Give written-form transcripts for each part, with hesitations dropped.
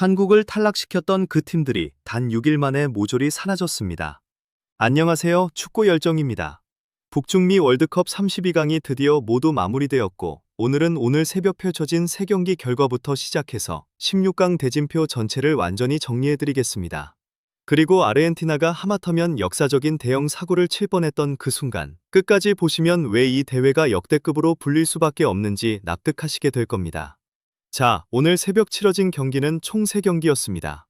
한국을 탈락시켰던 그 팀들이 단 6일 만에 모조리 사라졌습니다. 안녕하세요. 축구 열정입니다. 북중미 월드컵 32강이 드디어 모두 마무리되었고, 오늘은 오늘 새벽 펼쳐진 3경기 결과부터 시작해서 16강 대진표 전체를 완전히 정리해드리겠습니다. 그리고 아르헨티나가 하마터면 역사적인 대형 사고를 칠 뻔했던 그 순간, 끝까지 보시면 왜 이 대회가 역대급으로 불릴 수밖에 없는지 납득하시게 될 겁니다. 자, 오늘 새벽 치러진 경기는 총 3경기였습니다.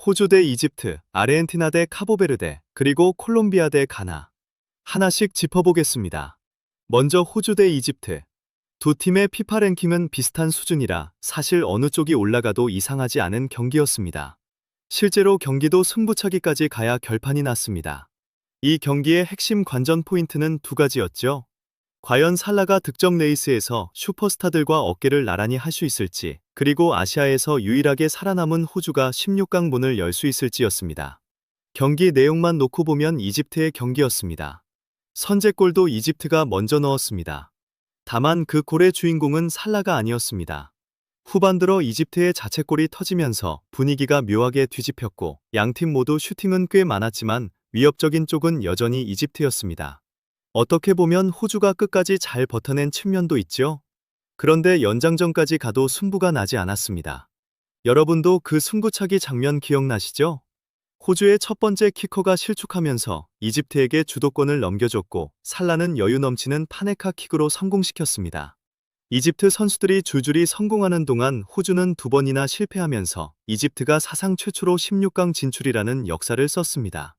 호주 대 이집트, 아르헨티나 대 카보베르데, 그리고 콜롬비아 대 가나. 하나씩 짚어보겠습니다. 먼저 호주 대 이집트. 두 팀의 피파 랭킹은 비슷한 수준이라 사실 어느 쪽이 올라가도 이상하지 않은 경기였습니다. 실제로 경기도 승부차기까지 가야 결판이 났습니다. 이 경기의 핵심 관전 포인트는 두 가지였죠. 과연 살라가 득점 레이스에서 슈퍼스타들과 어깨를 나란히 할 수 있을지, 그리고 아시아에서 유일하게 살아남은 호주가 16강 문을 열 수 있을지였습니다. 경기 내용만 놓고 보면 이집트의 경기였습니다. 선제골도 이집트가 먼저 넣었습니다. 다만 그 골의 주인공은 살라가 아니었습니다. 후반 들어 이집트의 자책골이 터지면서 분위기가 묘하게 뒤집혔고, 양팀 모두 슈팅은 꽤 많았지만 위협적인 쪽은 여전히 이집트였습니다. 어떻게 보면 호주가 끝까지 잘 버텨낸 측면도 있죠. 그런데 연장전까지 가도 승부가 나지 않았습니다. 여러분도 그 승부차기 장면 기억나시죠? 호주의 첫 번째 키커가 실축하면서 이집트에게 주도권을 넘겨줬고, 살라는 여유 넘치는 파네카 킥으로 성공시켰습니다. 이집트 선수들이 줄줄이 성공하는 동안 호주는 2번이나 실패하면서 이집트가 사상 최초로 16강 진출이라는 역사를 썼습니다.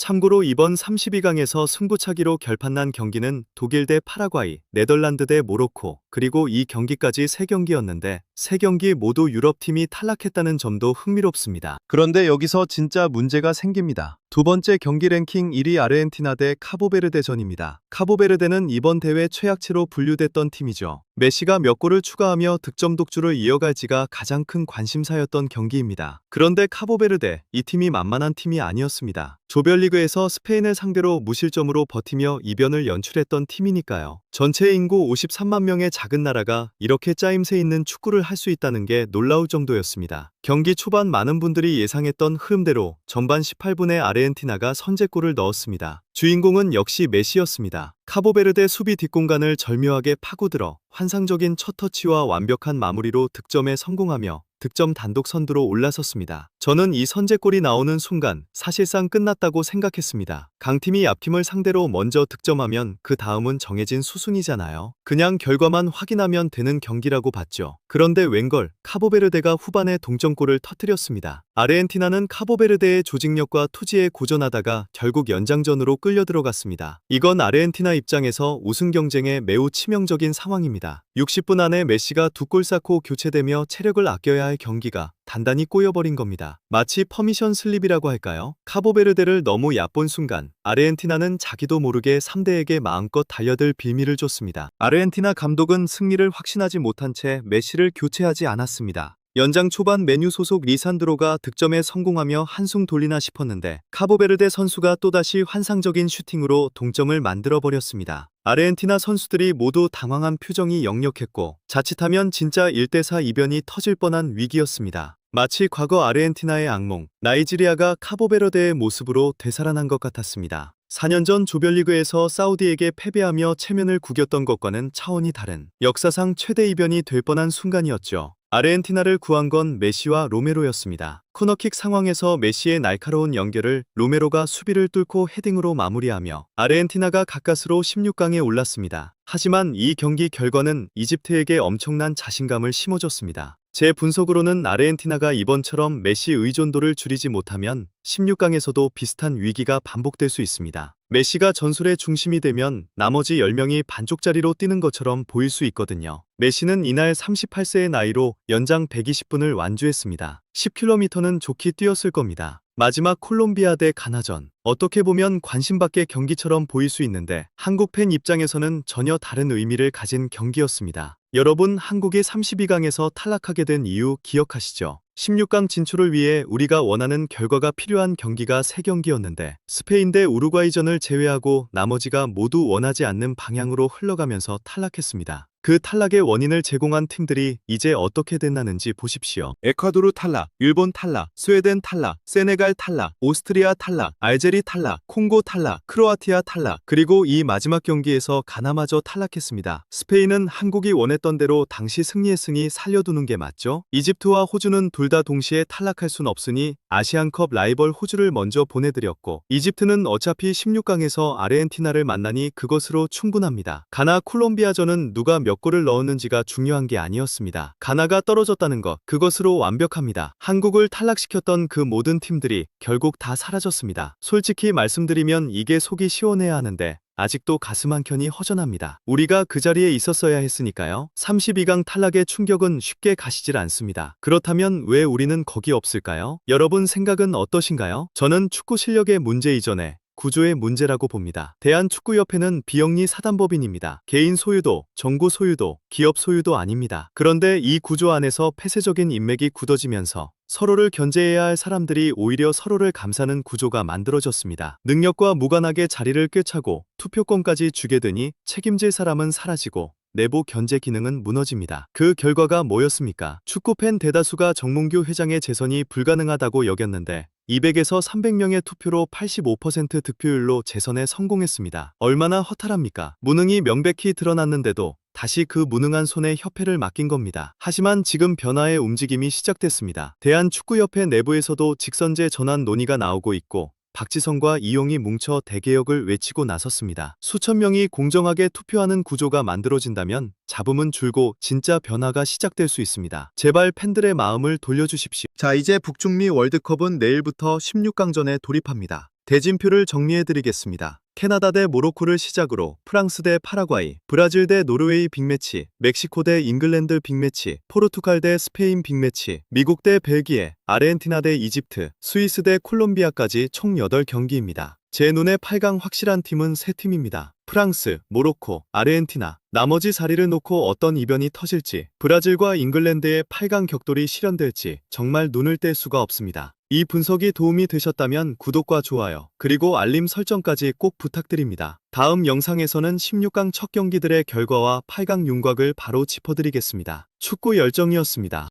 참고로 이번 32강에서 승부차기로 결판난 경기는 독일 대 파라과이, 네덜란드 대 모로코, 그리고 이 경기까지 3경기였는데 3경기 모두 유럽팀이 탈락했다는 점도 흥미롭습니다. 그런데 여기서 진짜 문제가 생깁니다. 두 번째 경기 랭킹 1위 아르헨티나 대 카보베르데전입니다. 카보베르데는 이번 대회 최약체로 분류됐던 팀이죠. 메시가 몇 골을 추가하며 득점 독주를 이어갈지가 가장 큰 관심사였던 경기입니다. 그런데 카보베르데, 이 팀이 만만한 팀이 아니었습니다. 조별리그에서 스페인을 상대로 무실점으로 버티며 이변을 연출했던 팀이니까요. 전체 인구 53만 명의 작은 나라가 이렇게 짜임새 있는 축구를 할 수 있다는 게 놀라울 정도였습니다. 경기 초반 많은 분들이 예상했던 흐름대로 전반 18분에 아르헨티나가 선제골을 넣었습니다. 주인공은 역시 메시였습니다. 카보베르데 수비 뒷공간을 절묘하게 파고들어 환상적인 첫 터치와 완벽한 마무리로 득점에 성공하며 득점 단독 선두로 올라섰습니다. 저는 이 선제골이 나오는 순간 사실상 끝났다고 생각했습니다. 강팀이 약팀을 상대로 먼저 득점하면 그 다음은 정해진 수순이잖아요. 그냥 결과만 확인하면 되는 경기라고 봤죠. 그런데 웬걸, 카보베르데가 후반에 동점골을 터뜨렸습니다. 아르헨티나는 카보베르데의 조직력과 투지에 고전하다가 결국 연장전으로 끌려 들어갔습니다. 이건 아르헨티나 입장에서 우승 경쟁에 매우 치명적인 상황입니다. 60분 안에 메시가 2골 쌓고 교체되며 체력을 아껴야 할 경기가 단단히 꼬여버린 겁니다. 마치 퍼미션 슬립이라고 할까요? 카보베르데를 너무 얕본 순간 아르헨티나는 자기도 모르게 3대에게 마음껏 달려들 빌미를 줬습니다. 아르헨티나 감독은 승리를 확신하지 못한 채 메시를 교체하지 않았습니다. 연장 초반 메뉴 소속 리산드로가 득점에 성공하며 한숨 돌리나 싶었는데 카보베르데 선수가 또다시 환상적인 슈팅으로 동점을 만들어버렸습니다. 아르헨티나 선수들이 모두 당황한 표정이 역력했고 자칫하면 진짜 1대4 이변이 터질 뻔한 위기였습니다. 마치 과거 아르헨티나의 악몽, 나이지리아가 카보베르데의 모습으로 되살아난 것 같았습니다. 4년 전 조별리그에서 사우디에게 패배하며 체면을 구겼던 것과는 차원이 다른 역사상 최대 이변이 될 뻔한 순간이었죠. 아르헨티나를 구한 건 메시와 로메로였습니다. 코너킥 상황에서 메시의 날카로운 연결을 로메로가 수비를 뚫고 헤딩으로 마무리하며 아르헨티나가 가까스로 16강에 올랐습니다. 하지만 이 경기 결과는 이집트에게 엄청난 자신감을 심어줬습니다. 제 분석으로는 아르헨티나가 이번처럼 메시 의존도를 줄이지 못하면 16강에서도 비슷한 위기가 반복될 수 있습니다. 메시가 전술의 중심이 되면 나머지 10명이 반쪽짜리로 뛰는 것처럼 보일 수 있거든요. 메시는 이날 38세의 나이로 연장 120분을 완주했습니다. 10km는 좋게 뛰었을 겁니다. 마지막 콜롬비아 대 가나전. 어떻게 보면 관심밖의 경기처럼 보일 수 있는데 한국 팬 입장에서는 전혀 다른 의미를 가진 경기였습니다. 여러분, 한국이 32강에서 탈락하게 된 이유 기억하시죠? 16강 진출을 위해 우리가 원하는 결과가 필요한 경기가 3경기였는데 스페인 대 우루과이전을 제외하고 나머지가 모두 원하지 않는 방향으로 흘러가면서 탈락했습니다. 그 탈락의 원인을 제공한 팀들이 이제 어떻게 됐나는지 보십시오. 에콰도르 탈락, 일본 탈락, 스웨덴 탈락, 세네갈 탈락, 오스트리아 탈락, 알제리 탈락, 콩고 탈락, 크로아티아 탈락. 그리고 이 마지막 경기에서 가나마저 탈락했습니다. 스페인은 한국이 원했던 대로 당시 승리했으니 살려두는 게 맞죠? 이집트와 호주는 둘 다 동시에 탈락할 순 없으니 아시안컵 라이벌 호주를 먼저 보내드렸고, 이집트는 어차피 16강에서 아르헨티나를 만나니 그것으로 충분합니다. 가나 콜롬비아전은 누가 몇 골을 넣었는지가 중요한 게 아니었습니다. 가나가 떨어졌다는 것, 그것으로 완벽합니다. 한국을 탈락시켰던 그 모든 팀들이 결국 다 사라졌습니다. 솔직히 말씀드리면 이게 속이 시원해야 하는데 아직도 가슴 한켠이 허전합니다. 우리가 그 자리에 있었어야 했으니까요. 32강 탈락의 충격은 쉽게 가시질 않습니다. 그렇다면 왜 우리는 거기 없을까요? 여러분 생각은 어떠신가요? 저는 축구 실력의 문제 이전에 구조의 문제라고 봅니다. 대한축구협회는 비영리 사단법인입니다. 개인 소유도, 정부 소유도, 기업 소유도 아닙니다. 그런데 이 구조 안에서 폐쇄적인 인맥이 굳어지면서 서로를 견제해야 할 사람들이 오히려 서로를 감싸는 구조가 만들어졌습니다. 능력과 무관하게 자리를 꿰차고 투표권까지 주게 되니 책임질 사람은 사라지고 내부 견제 기능은 무너집니다. 그 결과가 뭐였습니까? 축구팬 대다수가 정몽규 회장의 재선이 불가능하다고 여겼는데 200에서 300명의 투표로 85% 득표율로 재선에 성공했습니다. 얼마나 허탈합니까? 무능이 명백히 드러났는데도 다시 그 무능한 손에 협회를 맡긴 겁니다. 하지만 지금 변화의 움직임이 시작됐습니다. 대한축구협회 내부에서도 직선제 전환 논의가 나오고 있고, 박지성과 이용이 뭉쳐 대개혁을 외치고 나섰습니다. 수천 명이 공정하게 투표하는 구조가 만들어진다면 잡음은 줄고 진짜 변화가 시작될 수 있습니다. 제발 팬들의 마음을 돌려주십시오. 자, 이제 북중미 월드컵은 내일부터 16강전에 돌입합니다. 대진표를 정리해드리겠습니다. 캐나다 대 모로코를 시작으로 프랑스 대 파라과이, 브라질 대 노르웨이 빅매치, 멕시코 대 잉글랜드 빅매치, 포르투갈 대 스페인 빅매치, 미국 대 벨기에, 아르헨티나 대 이집트, 스위스 대 콜롬비아까지 총 8경기입니다. 제 눈에 8강 확실한 팀은 3팀입니다. 프랑스, 모로코, 아르헨티나. 나머지 자리를 놓고 어떤 이변이 터질지, 브라질과 잉글랜드의 8강 격돌이 실현될지 정말 눈을 뗄 수가 없습니다. 이 분석이 도움이 되셨다면 구독과 좋아요, 그리고 알림 설정까지 꼭 부탁드립니다. 다음 영상에서는 16강 첫 경기들의 결과와 8강 윤곽을 바로 짚어드리겠습니다. 축구 열정이었습니다.